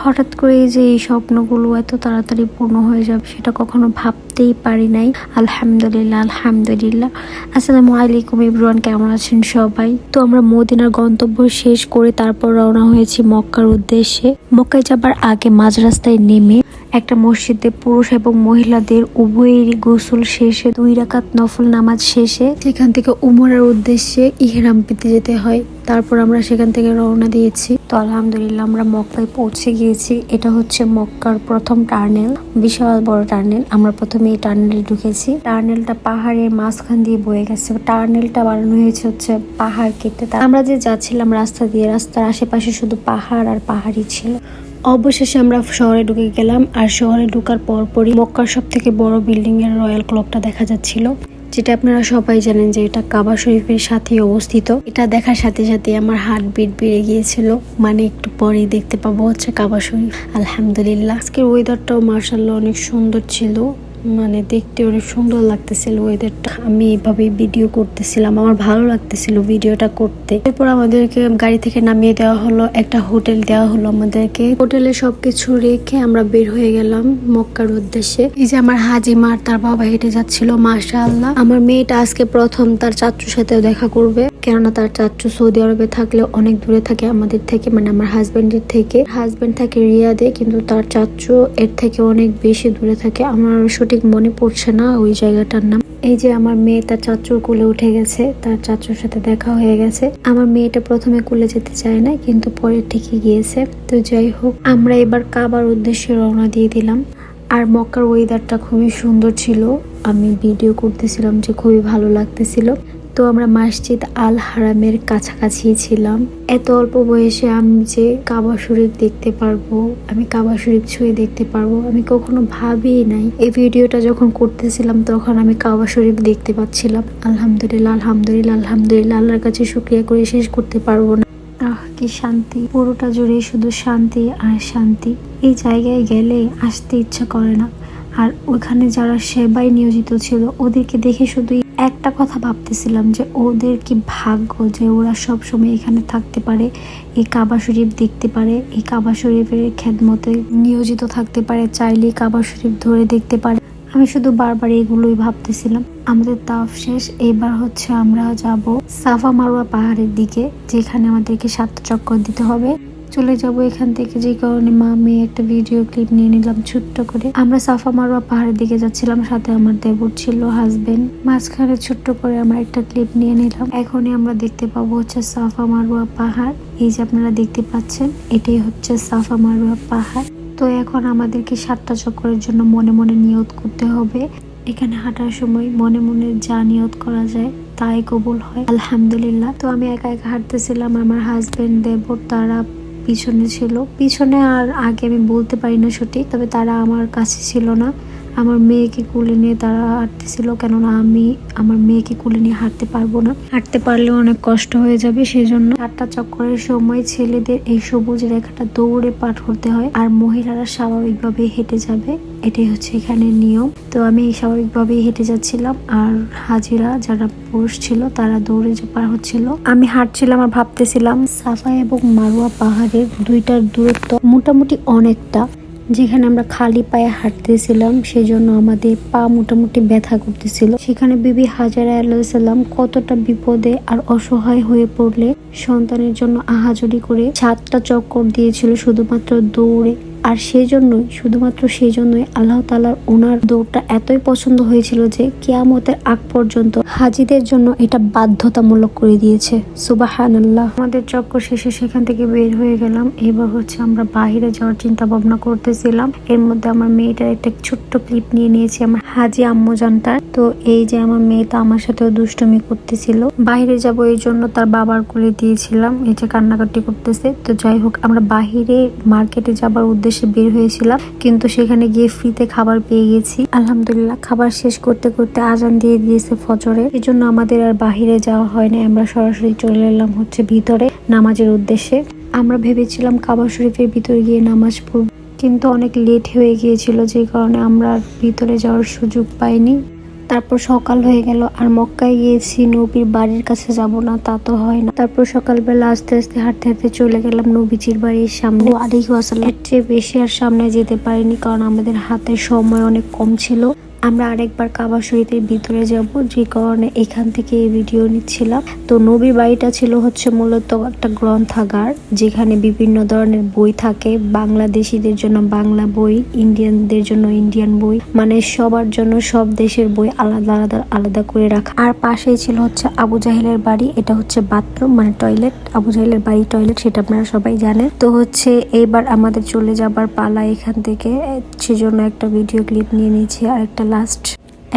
হঠাৎ করে যে এই স্বপ্নগুলো এত তাড়াতাড়ি পূর্ণ হয়ে যাবে সেটা কখনো ভাবতেই পারি নাই। আলহামদুলিল্লাহ আলহামদুলিল্লাহ। আসসালামু আলাইকুম এভরিওয়ান, কেমন আছেন সবাই? তো আমরা মদিনার গন্তব্য শেষ করে তারপর রওনা হয়েছি মক্কার উদ্দেশ্যে। মক্কায় যাবার আগে মাঝ রাস্তায় নেমে একটা মসজিদে পুরুষ এবং মহিলাদের উভয়েরই গোসল শেষে 2 রাকাত নফল নামাজ শেষে সেখান থেকে উমরার উদ্দেশ্যে ইহরাম পেতে যেতে হয়। তারপর আমরা সেখান থেকে রওনা দিয়েছি। তো আলহামদুলিল্লাহ আমরা মক্কায় পৌঁছে গিয়েছি। এটা হচ্ছে মক্কার প্রথম টার্নেল, বিশাল বড় টার্নেল। আমরা প্রথমে এই টার্নেলে ঢুকেছি। টার্নেলটা পাহাড়ের মাঝখান দিয়ে বয়ে গেছে। টার্নেলটা বানানো হয়েছে হচ্ছে পাহাড় কেটে। আমরা যে যাচ্ছিলাম রাস্তা দিয়ে, রাস্তার আশেপাশে শুধু পাহাড় আর পাহাড়ই ছিল। অবশেষে আমরা শহরে ঢুকে গেলাম। আর শহরে ঢোকার পরপরই মক্কার সব থেকে বড় বিল্ডিং এর রয়্যাল ক্লকটা দেখা যাচ্ছিল, যেটা আপনারা সবাই জানেন যে এটা কাবা শরীফের সাথেই অবস্থিত। এটা দেখার সাথে সাথে আমার হার্ট বিট বেড়ে গিয়েছিল, মানে একটু পরেই দেখতে পাবো হচ্ছে কাবা শরীফ। আলহামদুলিল্লাহ। আজকের ওয়েদারটাও মার্শাল্লাহ অনেক সুন্দর ছিল, মানে দেখতে অনেক সুন্দর লাগতেছিল ওয়েদারটা। আমি এইভাবে ভিডিও করতেছিলাম, আমার ভালো লাগতেছিল ভিডিওটা করতে। এরপর আমাদেরকে গাড়ি থেকে নামিয়ে দেওয়া হলো, একটা হোটেল দেওয়া হলো আমাদেরকে। হোটেলে সবকিছু রেখে আমরা বের হয়ে গেলাম মক্কার উদ্দেশ্যে। এই যে আমার হাজিমার তার বাবা হেঁটে যাচ্ছিল। মাশাআল্লাহ, আমার মেয়েটা আজকে প্রথম তার চাচুর সাথেও দেখা করবে, কেননা তার চাচু সৌদি আরবে থাকলেও অনেক দূরে থাকে আমাদের থেকে, মানে আমার হাজবেন্ডের থেকে। হাজবেন্ড থাকে রিয়াদে, কিন্তু তার চাচু এর থেকে অনেক বেশি দূরে থাকে। আমার সঠিক মনে পড়ছে না ওই জায়গাটার নাম। এই যে আমার মেয়ে তার চাচুর কোলে উঠে গেছে, তার চাচুর সাথে দেখা হয়ে গেছে। আমার মেয়েটা প্রথমে কোলে যেতে চায় না, কিন্তু পরে ঠিকই গিয়েছে। তো যাই হোক, আমরা এবার কাবার উদ্দেশ্যে রওনা দিয়ে দিলাম। আর মক্কার ওয়েদারটা খুবই সুন্দর ছিল। আমি ভিডিও করতেছিলাম যে খুবই ভালো লাগতেছিল। তো আমরা মসজিদ আল হারামের কাছাকাছি ছিলাম। এত অল্প বয়সে আমি যে কাবা শরীফ দেখতে পারবো, আমি কাবা শরীফ ছুঁয়ে দেখতে পারবো, আমি কখনো ভাবিই নাই। এই ভিডিওটা যখন করতেছিলাম তখন আমি কাবা শরীফ দেখতে পাচ্ছিলাম। আলহামদুলিল্লাহ আলহামদুলিল্লাহ আলহামদুলিল্লাহ। আল্লাহর কাছে শুকরিয়া করে শেষ করতে পারবো না। কি শান্তি, পুরোটা জুড়ে শুধু শান্তি আর শান্তি। এই জায়গায় গেলে আসতে ইচ্ছা করে না। আর ওখানে যারা সেবায় নিয়োজিত ছিল ওদেরকে দেখে শুধু একটা কথা ভাবতেছিলাম যে ওদের কি ভাগ্য যে ওরা সব সময় এখানে থাকতে পারে, এই কাবা শরীফ দেখতে পারে, এই কাবা শরীফের খেদমতে নিয়োজিত থাকতে পারে, চাইলে কাবা শরীফ ধরে দেখতে পারে। আমি শুধু বারবার এগুলোই ভাবতেছিলাম। আমাদের তাওয়াফ শেষ। এবার হচ্ছে আমরা যাব সাফা মারওয়া পাহাড়ের দিকে, যেখানে আমাদেরকে 7 চক্কর দিতে হবে। চলে যাব এখান থেকে, যে কারণে মা মেয়ে একটা ভিডিও ক্লিপ নিয়ে নিলাম ছোট্ট করে। আমরা সাফা মারওয়া পাহাড়ের দিকে যাচ্ছিলাম, সাথে আমার দেবর ছিল, হাজবেন্ড। মাঝখানে ছোট্ট করে আমরা একটা ক্লিপ নিয়ে নিলাম। এখনই আমরা দেখতে পাবো হচ্ছে সাফা মারওয়া পাহাড়। এই যে আপনারা দেখতে পাচ্ছেন, এটাই হচ্ছে সাফা মারওয়া পাহাড়। তো এখন আমাদেরকে 7টা চক্করের জন্য মনে মনে নিয়ত করতে হবে। এখানে হাঁটার সময় মনে মনে যা নিয়ত করা যায় তাই কবুল হয়, আলহামদুলিল্লাহ। তো আমি একা একা হাঁটতেছিলাম, আমার হাজবেন্ড দেবর তারা পিছনে ছিল। পিছনে আর আগে আমি বলতে পারি না সঠিক, তবে তারা আমার কাছে ছিল না। আমার মেয়েকে কুলে নিয়ে তারা হাঁটতেছিল, কেননা আমি আমার মেয়েকে কুলে নিয়ে হাঁটতে পারবো না, হাঁটতে পারলেও অনেক কষ্ট হয়ে যাবে। সেই জন্য 8টা চক্করের সময় ছেলেদের এই সবুজ রেখাটা দৌড়ে পার করতে হয়, আর মহিলারা স্বাভাবিকভাবে হেঁটে যাবে। এটাই হচ্ছে এখানে নিয়ম। তো আমি স্বাভাবিকভাবেই হেঁটে যাচ্ছিলাম, আর হাজিরা যারা পুরুষ ছিল তারা দৌড়ে পার হচ্ছিল। আমি হাঁটছিলাম আর ভাবতেছিলাম সাফা এবং মারওয়া পাহাড়ের দুইটার দূরত্ব মোটামুটি অনেকটা। যেখানে আমরা খালি পায়ে হাঁটতেছিলাম সেই জন্য আমাদের পা মোটামুটি ব্যথা করতেছিল। সেখানে বিবি হাজারা আলাইহিস সালাম কতটা বিপদে আর অসহায় হয়ে পড়লে সন্তানের জন্য আহাজারি করে 7টা চক্কর দিয়েছিল শুধুমাত্র দৌড়ে। আর শুধুমাত্র সেই জন্যই আল্লাহ তাআলার ওনার দৌড়টা এতই পছন্দ হয়েছিল যে কিয়ামতের আগ পর্যন্ত হাজিদের জন্য এটা বাধ্যতামূলক করে দিয়েছে। সুবহানাল্লাহ। আমাদের চক্কর শেষে সেখান থেকে বের হয়ে গেলাম। এবার হচ্ছে আমরা বাইরে যাওয়ার চিন্তা ভাবনা করতেছিলাম। এর মধ্যে আমার মেয়েটার একটা ছোট্ট ক্লিপ নিয়ে নিয়েছি, আমার হাজি আম্মু জানটার। তো এই যে আমার মেয়েটা আমার সাথেও দুষ্টুমি করতেছিল। বাইরে যাব এই জন্য তার বাবার কোলে দিয়েছিলাম, এই যে কান্নাকাটি করতেছে। তো যাই হোক, আমরা বাহিরে মার্কেটে যাবার উদ্দেশ্যে বের হয়েছিলাম, কিন্তু সেখানে গিয়ে ফ্রিতে খাবার পেয়ে গেছি। আলহামদুলিল্লাহ। খাবার শেষ করতে করতে আজান দিয়ে দিয়েছে ফজরে। এই জন্য আমাদের আর বাহিরে যাওয়া হয় না, আমরা সরাসরি চলে এলাম হচ্ছে ভিতরে নামাজের উদ্দেশ্যে। আমরা ভেবেছিলাম কাবা শরীফের ভিতরে গিয়ে নামাজ পড়ব, কিন্তু অনেক লেট হয়ে গিয়েছিল, যে কারণে আমরা ভিতরে যাওয়ার সুযোগ পাইনি। তারপর সকাল হয়ে গেল আর মক্কায় গিয়েছি, নবীর বাড়ির কাছে যাব না তা তো হয় না। তারপর সকালবেলা আস্তে আস্তে হাঁটতে হাঁটতে চলে গেলাম নবীজির বাড়ির সামনে আলাইহি ওয়াসাল্লাম। এর চেয়ে বেশি আর সামনে যেতে পারিনি, কারণ আমাদের হাতে সময় অনেক কম ছিল। আমরা আরেকবার কাবা শরীফের ভিতরে যাব, যে কারণে এখান থেকে এই ভিডিও নিচ্ছিলাম। তো নবীর বাড়িটা ছিল হচ্ছে মূলত একটা গ্রন্থাগার, যেখানে বিভিন্ন ধরনের বই থাকে। বাংলাদেশিদের জন্য বাংলা বই, ইন্ডিয়ানদের জন্য ইন্ডিয়ান বই, মানে সবার জন্য সব দেশের বই আলাদা আলাদা আলাদা করে রাখা। আর পাশেই ছিল হচ্ছে আবু জাহেলের বাড়ি, এটা হচ্ছে বাথরুম মানে টয়লেট। আবু জাহেলের বাড়ি টয়লেট, সেটা আপনারা সবাই জানেন। তো হচ্ছে এইবার আমাদের চলে যাবার পালা এখান থেকে, সেজন্য একটা ভিডিও ক্লিপ নিয়ে নিয়েছি আর একটা লাস্ট।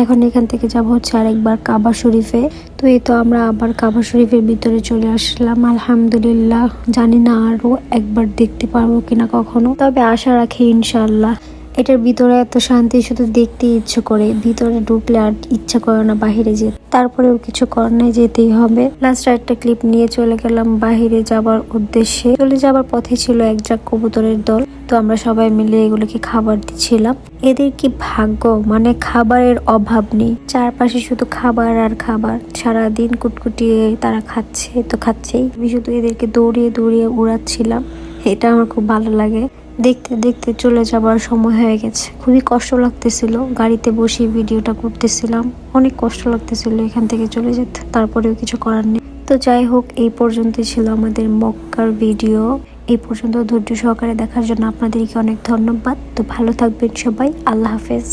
এখন এখান থেকে যাব হচ্ছে আরেকবার কাবা শরীফে। তো এই তো আমরা আবার কাবা শরীফের ভিতরে চলে আসলাম। আলহামদুলিল্লাহ, জানি না আরো একবার দেখতে পারবো কিনা কখনো, তবে আশা রাখি ইনশাআল্লাহ। এটার ভিতরে এত শান্তি, শুধু দেখতে ইচ্ছে করে, ভিতরে ঢুকলে আর ইচ্ছা করে না বাহিরে যেতে। তারপরেও কিছু করার নাই, যেতেই হবে। লাস্ট একটা ক্লিপ নিয়ে চলে গেলাম বাহিরে যাবার উদ্দেশ্যে। চলে যাবার পথে ছিল এক ঝাঁক কবুতরের দল। তো আমরা সবাই মিলে এগুলোকে খাবার দিচ্ছিলাম। এদের কি ভাগ্য, মানে খাবারের অভাব নেই, চারপাশে শুধু খাবার আর খাবার। সারাদিন কুটকুটিয়ে তারা খাচ্ছে তো খাচ্ছেই, আমি শুধু এদেরকে দৌড়িয়ে দৌড়িয়ে উড়াচ্ছিলাম। এটা আমার খুব ভালো লাগে। দেখতে দেখতে চলে যাবার সময় হয়ে গেছে। খুবই কষ্ট লাগতেছিল, গাড়িতে বসে ভিডিওটা করতেছিলাম, অনেক কষ্ট লাগতেছিল এখান থেকে চলে যেতে, তারপরেও কিছু করার নেই। তো যাই হোক, এই পর্যন্ত ছিল আমাদের মক্কার ভিডিও। এই পর্যন্ত ধৈর্য সহকারে দেখার জন্য আপনাদেরকে অনেক ধন্যবাদ। তো ভালো থাকবেন সবাই, আল্লাহ হাফেজ।